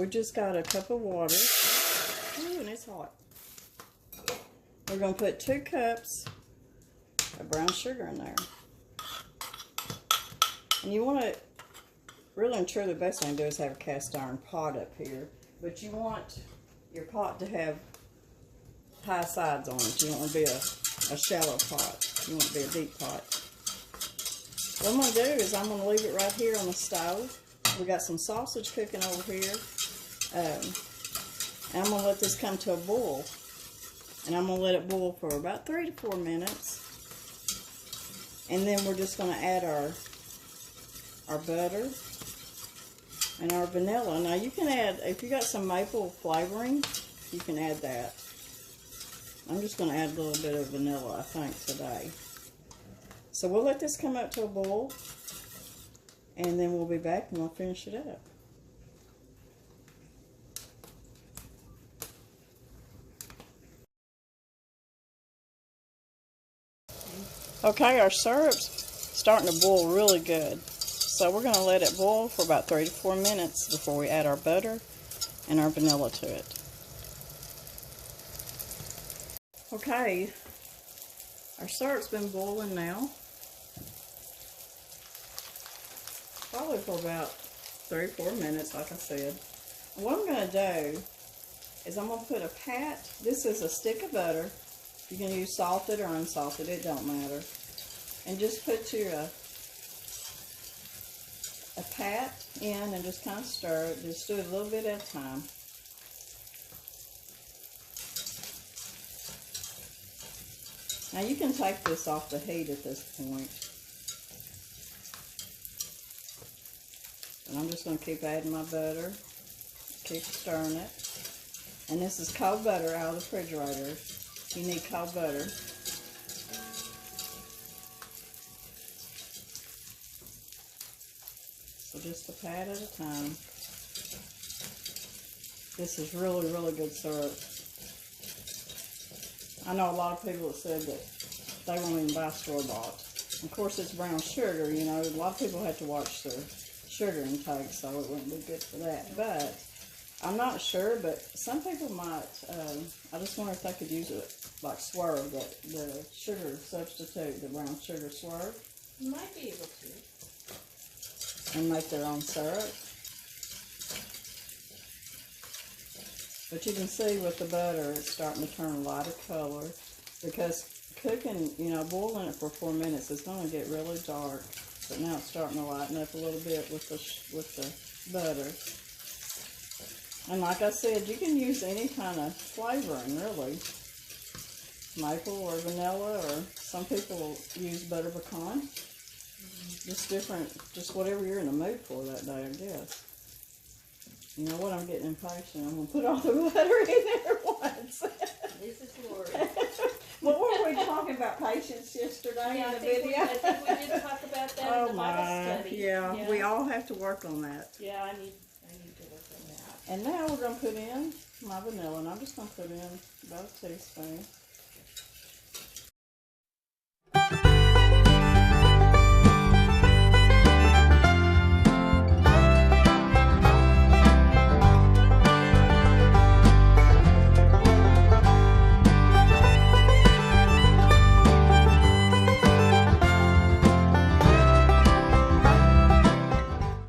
we just got a cup of water. Ooh, and it's hot. We're going to put 2 cups of brown sugar in there. And you want to, really and truly, the best thing to do is have a cast iron pot up here. But you want your pot to have high sides on it. You don't want to be a shallow pot. You want it to be a deep pot. What I'm going to do is I'm going to leave it right here on the stove. We got some sausage cooking over here. And I'm going to let this come to a boil. And I'm going to let it boil for about 3 to 4 minutes. And then we're just going to add our butter and our vanilla. Now you can add, if you got some maple flavoring, you can add that. I'm just going to add a little bit of vanilla, I think, today. So we'll let this come up to a boil, and then we'll be back and we'll finish it up. Okay, our syrup's starting to boil really good. So we're going to let it boil for about 3 to 4 minutes before we add our butter and our vanilla to it. Okay, our syrup's been boiling now. Probably for about 3 or 4 minutes, like I said. And what I'm going to do is I'm going to put a pat. This is a stick of butter. You can use salted or unsalted, it don't matter. And just put your a pat in and just kind of stir it. Just do it a little bit at a time. Now you can take this off the heat at this point. And I'm just going to keep adding my butter. Keep stirring it. And this is cold butter out of the refrigerator. You need cold butter. So just a pat at a time. This is really, really good syrup. I know a lot of people that said that they won't even buy store-bought. Of course, it's brown sugar, you know. A lot of people have to watch their sugar intake, so it wouldn't be good for that. But I'm not sure, but some people might. I just wonder if they could use it like Swerve, the sugar substitute, the brown sugar Swerve. You might be able to. And make their own syrup. But you can see with the butter, it's starting to turn a lighter color, because cooking, you know, boiling it for 4 minutes is going to get really dark. But now it's starting to lighten up a little bit with the butter. And like I said, you can use any kind of flavoring, really. Maple or vanilla, or some people use butter pecan. Just different, just whatever you're in the mood for that day, I guess. You know what, I'm getting impatient. I'm going to put all the butter in there at once. This is Lori. Well, weren't we talking about patience yesterday in the video? I think we did talk about that in the Bible study. Yeah, we all have to work on that. Yeah, I need to work on that. And now we're going to put in my vanilla, and I'm just going to put in about a teaspoon.